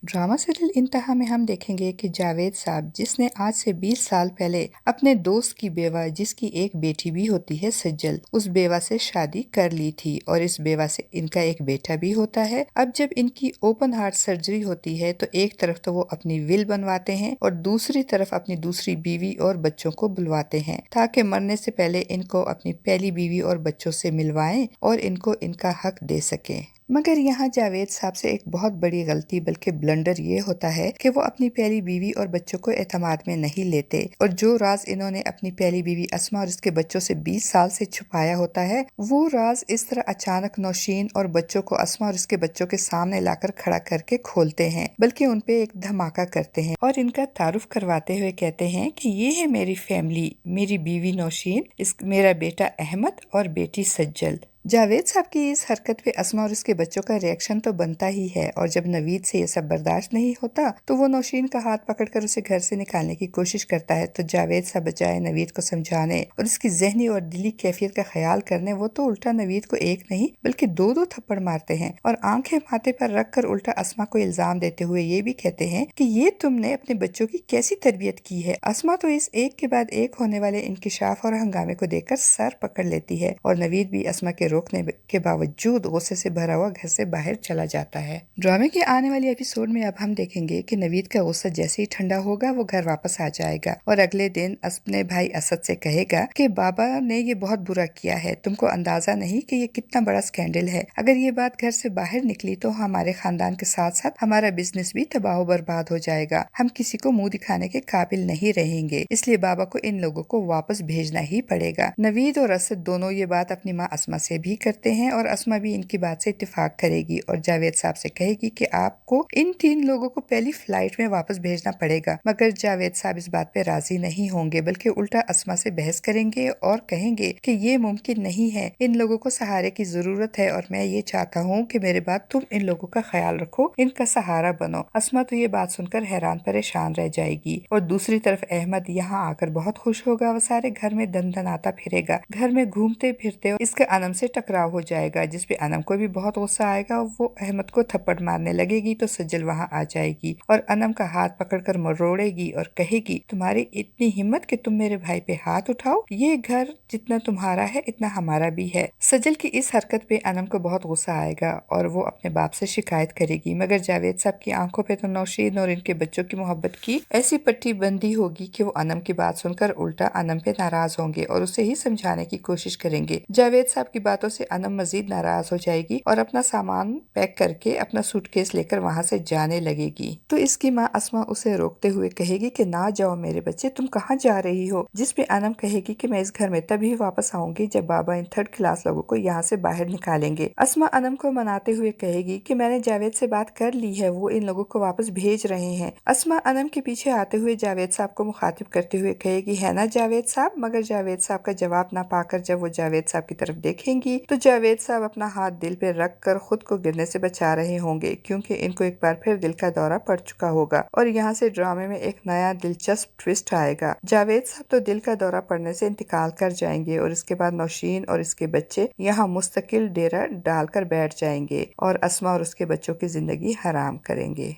Drama serial इंतहा में हम देखेंगे कि जावेद साहब जिसने आज से 20 साल पहले अपने दोस्त की बेवा जिसकी एक बेटी भी होती है सज्जल, उस बेवा से शादी कर ली थी और इस बेवा से इनका एक बेटा भी होता है। अब जब इनकी ओपन हार्ट सर्जरी होती है तो एक तरफ तो वो अपनी विल बनवाते हैं और दूसरी तरफ अपनी दूसरी बीवी और बच्चों को बुलवाते हैं ताकि मरने से पहले इनको अपनी पहली बीवी और बच्चों से मिलवाएं और इनको इनका हक दे सकें। मगर यहाँ जावेद साहब से एक बहुत बड़ी गलती बल्कि ब्लंडर ये होता है कि वो अपनी पहली बीवी और बच्चों को एतमाद में नहीं लेते और जो राज इन्होंने अपनी पहली बीवी अस्मा और उसके बच्चों से 20 साल से छुपाया होता है, वो राज इस तरह अचानक नौशीन और बच्चों को अस्मा और उसके बच्चों के सामने लाकर खड़ा करके खोलते हैं, बल्कि उनपे एक धमाका करते हैं और इनका तारुफ करवाते हुए कहते हैं कि ये है मेरी फैमिली, मेरी बीवी नौशीन, मेरा बेटा अहमद और बेटी सज्जल। जावेद साहब की इस हरकत पे अस्मा और उसके बच्चों का रिएक्शन तो बनता ही है और जब नवीद से ये सब बर्दाश्त नहीं होता तो वो नौशीन का हाथ पकड़कर उसे घर से निकालने की कोशिश करता है, तो जावेद साहब बजाय नवीद को समझाने और उसकी जहनी और दिली कैफियत का ख्याल करने वो तो उल्टा नवीद को एक नहीं बल्कि दो दो थप्पड़ मारते हैं और आंखें माथे पर रख कर उल्टा अस्मा को इल्जाम देते हुए ये भी कहते हैं कि ये तुमने अपने बच्चों की कैसी तरबियत की है। अस्मा तो इस एक के बाद एक होने वाले इंकिशाफ और हंगामे को देखकर सर पकड़ लेती है और नवीद भी अस्मा के रोकने के बावजूद गुस्से से भरा हुआ घर से बाहर चला जाता है। ड्रामे के आने वाले एपिसोड में अब हम देखेंगे कि नवीद का गुस्सा जैसे ही ठंडा होगा वो घर वापस आ जाएगा और अगले दिन अपने भाई असद से कहेगा कि बाबा ने ये बहुत बुरा किया है, तुमको अंदाजा नहीं कि ये कितना बड़ा स्कैंडल है। अगर ये बात घर से बाहर निकली तो हमारे खानदान के साथ साथ हमारा बिजनेस भी तबाह बर्बाद हो जाएगा, हम किसी को मुंह दिखाने के काबिल नहीं रहेंगे, इसलिए बाबा को इन लोगों को वापस भेजना ही पड़ेगा। नवीद और असद दोनों ये बात अपनी माँ अस्मा से भी करते हैं और अस्मा भी इनकी बात से इत्तेफाक करेगी और जावेद साहब से कहेगी कि आपको इन 3 लोगों को पहली फ्लाइट में वापस भेजना पड़ेगा। मगर जावेद साहब इस बात पे राजी नहीं होंगे बल्कि उल्टा अस्मा से बहस करेंगे और कहेंगे कि ये मुमकिन नहीं है, इन लोगों को सहारे की जरूरत है और मैं ये चाहता हूँ कि मेरे बाद तुम इन लोगों का ख्याल रखो, इनका सहारा बनो। अस्मा तो ये बात सुनकर हैरान परेशान रह जाएगी और दूसरी तरफ अहमद यहाँ आकर बहुत खुश होगा, वो सारे घर में दनदनाता फिरेगा, घर में घूमते फिरते इसके अनम से टकराव हो जाएगा जिसपे अनम को भी बहुत गुस्सा आएगा और वो अहमद को थप्पड़ मारने लगेगी तो सज्जल वहाँ आ जाएगी और अनम का हाथ पकड़कर मरोड़ेगी और कहेगी तुम्हारी इतनी हिम्मत कि तुम मेरे भाई पे हाथ उठाओ, ये घर जितना तुम्हारा है इतना हमारा भी है। सज्जल की इस हरकत पे अनम को बहुत गुस्सा आएगा और वो अपने बाप से शिकायत करेगी, मगर जावेद साहब की आंखों पे तो नौशीन और इनके बच्चों की मोहब्बत की ऐसी पट्टी बंदी होगी कि वो अनम की बात सुनकर उल्टा अनम पे नाराज होंगे और उसे ही समझाने की कोशिश करेंगे। जावेद साहब की बातों से अनम मजीद नाराज हो जाएगी और अपना सामान पैक करके अपना सूटकेस लेकर वहाँ से जाने लगेगी, तो इसकी माँ अस्मा उसे रोकते हुए कहेगी कि ना जाओ मेरे बच्चे, तुम कहाँ जा रही हो, जिस पे अनम कहेगी कि मैं इस घर में तभी वापस आऊंगी जब बाबा इन 3rd क्लास लोगों को यहाँ से बाहर निकालेंगे। अस्मा अनम को मनाते हुए कहेगी कि मैंने जावेद से बात कर ली है, वो इन लोगों को वापस भेज रहे हैं। अस्मा अनम के पीछे आते हुए जावेद साहब को मुखातिब करते हुए कहेगी है ना जावेद साहब, मगर जावेद साहब का जवाब ना पाकर जब वो जावेद साहब की तरफ देखेंगी तो जावेद साहब अपना हाथ दिल पे रख कर खुद को गिरने से बचा रहे होंगे क्योंकि इनको एक बार फिर दिल का दौरा पड़ चुका होगा और यहाँ से ड्रामे में एक नया दिलचस्प ट्विस्ट आएगा। जावेद साहब तो दिल का दौरा पड़ने से इंतकाल कर जाएंगे और इसके बाद नौशीन और इसके बच्चे यहाँ मुस्तकिल डेरा डालकर बैठ जाएंगे और अस्मा और उसके बच्चों की जिंदगी हराम करेंगे।